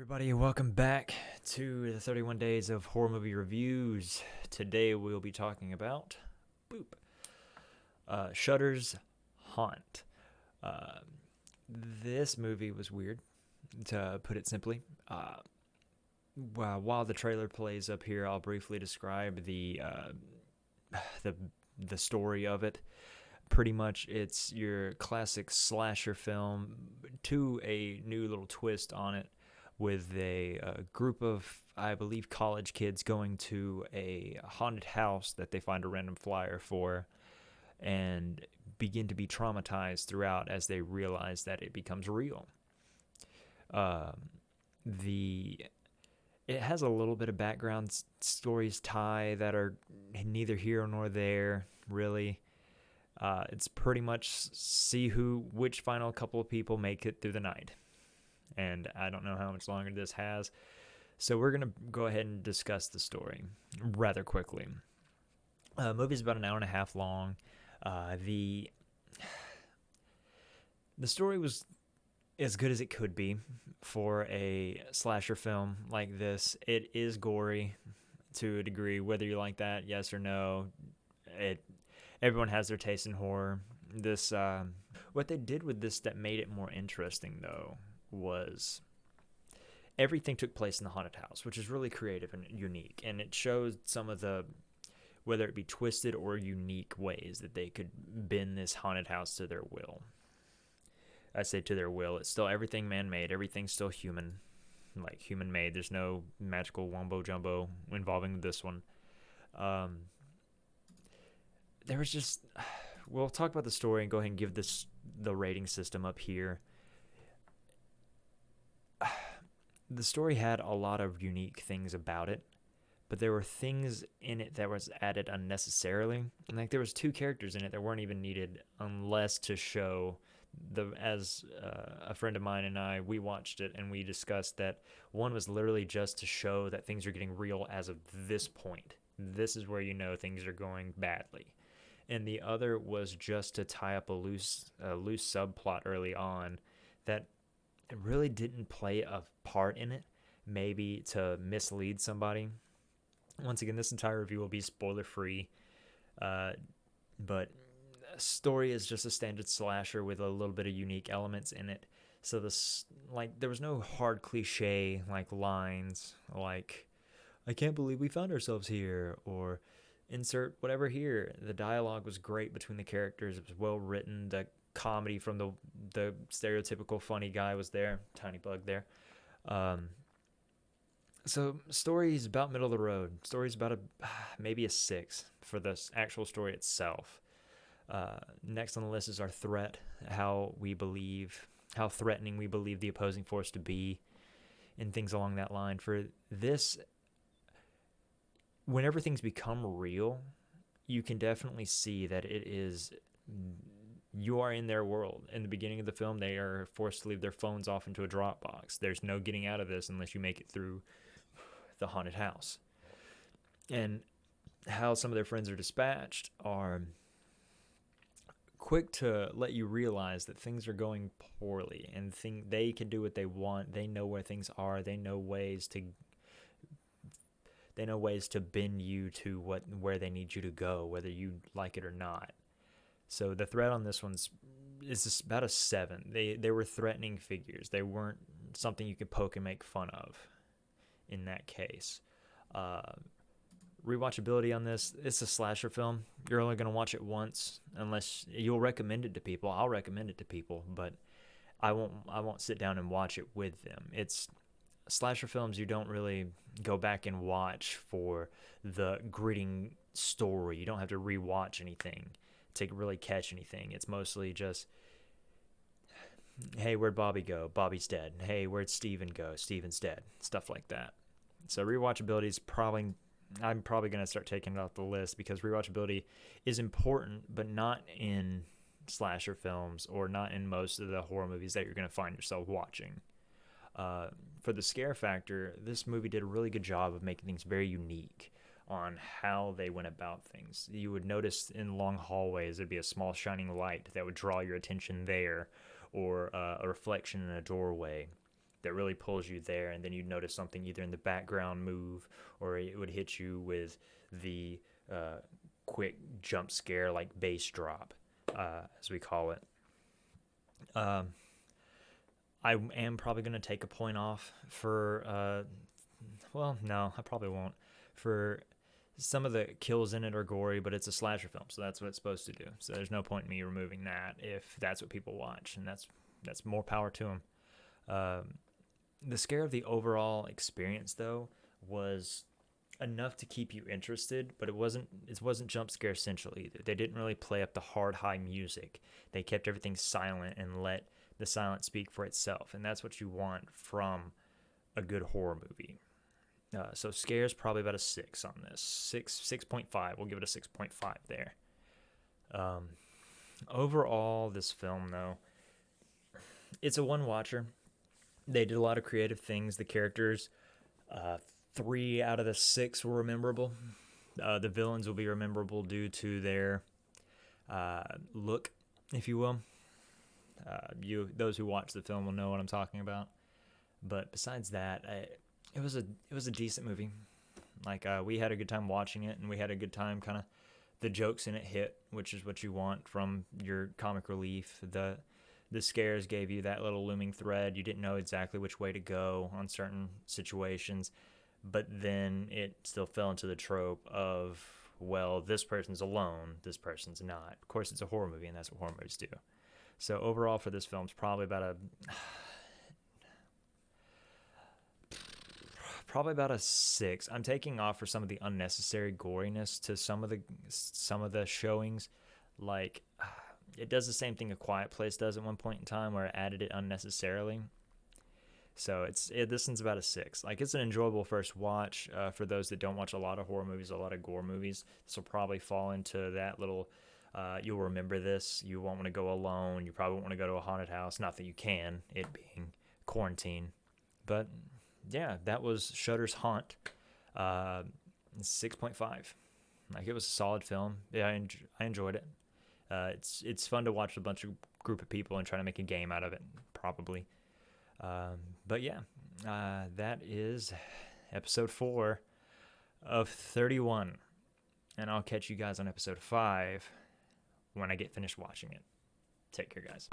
Everybody, welcome back to the 31 Days of Horror Movie Reviews. Today we'll be talking about Shudder's Haunt. Uh, this movie was weird, to put it simply. While the trailer plays up here, I'll briefly describe the the story of it. Pretty much, it's your classic slasher film to a new little twist on it, with a group of, I believe, college kids going to a haunted house that they find a random flyer for and begin to be traumatized throughout as they realize that it becomes real. Uh, the It has a little bit of background stories that are neither here nor there, really. It's pretty much see which final couple of people make it through the night. And I don't know how much longer this has. So we're going to go ahead and discuss the story rather quickly. The movie's about an hour and a half long. The story was as good as it could be for a slasher film like this. It is gory to a degree, whether you like that, yes or no. Everyone has their taste in horror. What they did with this that made it more interesting, though, was everything took place in the haunted house, which is really creative and unique. And it shows some of the, whether it be twisted or unique ways that they could bend this haunted house to their will. I say to their will. It's still everything man-made. Everything's still human, like human-made. There's no magical wumbo-jumbo involving this one. There was just... We'll talk about the story and go ahead and give the rating system up here. The story had a lot of unique things about it, but there were things in it that was added unnecessarily. Like, there was two characters in it that weren't even needed unless to show as a friend of mine and I, we watched it and we discussed that one was literally just to show that things are getting real as of this point. This is where you know things are going badly. And the other was just to tie up a loose subplot early on that it really didn't play a part in it, maybe to mislead somebody. Once again, this entire review will be spoiler free, but story is just a standard slasher with a little bit of unique elements in it. So there was no hard cliche like lines like, "I can't believe we found ourselves here," or "insert whatever here." The dialogue was great between the characters. It was well written. The comedy from the stereotypical funny guy was there. Tiny bug there. So story's about middle of the road. Story's about maybe a 6 for the actual story itself. Next on the list is our threat. How threatening we believe the opposing force to be, and things along that line. For this, whenever things become real, you can definitely see that you are in their world. In the beginning of the film, they are forced to leave their phones off into a Dropbox. There's no getting out of this unless you make it through the haunted house. And how some of their friends are dispatched are quick to let you realize that things are going poorly and they can do what they want. They know where things are. They know ways to bend you to where they need you to go, whether you like it or not. So the threat on this is about a 7. They were threatening figures. They weren't something you could poke and make fun of in that case. Rewatchability on this, it's a slasher film. You're only going to watch it once, unless you'll recommend it to people. I'll recommend it to people, but I won't sit down and watch it with them. It's slasher films you don't really go back and watch for the gritting story. You don't have to rewatch anything to really catch anything. It's mostly just, hey, where'd Bobby go? Bobby's dead. Hey, where'd Steven go? Steven's dead. Stuff like that. So rewatchability is I'm probably going to start taking it off the list, because rewatchability is important, but not in slasher films or not in most of the horror movies that you're going to find yourself watching. For the scare factor, this movie did a really good job of making things very unique on how they went about things. You would notice in long hallways there'd be a small shining light that would draw your attention there, or a reflection in a doorway that really pulls you there, and then you'd notice something either in the background move, or it would hit you with the quick jump scare, like bass drop, as we call it. Um, I am probably going to take a point off for, well, no, I probably won't. For some of the kills in it are gory, but it's a slasher film, so that's what it's supposed to do. So there's no point in me removing that if that's what people watch, and that's more power to them. The scare of the overall experience, though, was enough to keep you interested, but it wasn't jump scare central either. They didn't really play up the hard high music. They kept everything silent and let the silence speak for itself, and that's what you want from a good horror movie. So scare's probably about a 6 on this. 6.5. We'll give it a 6.5 there. Overall, this film, though, it's a one-watcher. They did a lot of creative things. The characters, 3 out of the 6 were memorable. The villains will be memorable due to their look, if you will. Those who watch the film will know what I'm talking about. But besides that, it was a decent movie. Like, we had a good time watching it, and we had a good time kind of the jokes in it hit, which is what you want from your comic relief. The scares gave you that little looming thread. You didn't know exactly which way to go on certain situations, but then it still fell into the trope of, well, this person's alone, this person's not. Of course, it's a horror movie, and that's what horror movies do. So overall for this film, it's probably about a 6. I'm taking off for some of the unnecessary goriness to some of the showings. Like, it does the same thing A Quiet Place does at one point in time, where it added it unnecessarily. So this one's about a 6. Like, it's an enjoyable first watch for those that don't watch a lot of horror movies, a lot of gore movies. This will probably fall into that little. You'll remember this. You won't want to go alone. You probably won't want to go to a haunted house. Not that you can, it being quarantine. But yeah, that was Shudder's Haunt, 6.5. Like, it was a solid film. Yeah, I enjoyed it. It's fun to watch a group of people and try to make a game out of it, probably. But yeah, that is episode 4 of 31. And I'll catch you guys on episode 5 when I get finished watching it. Take care, guys.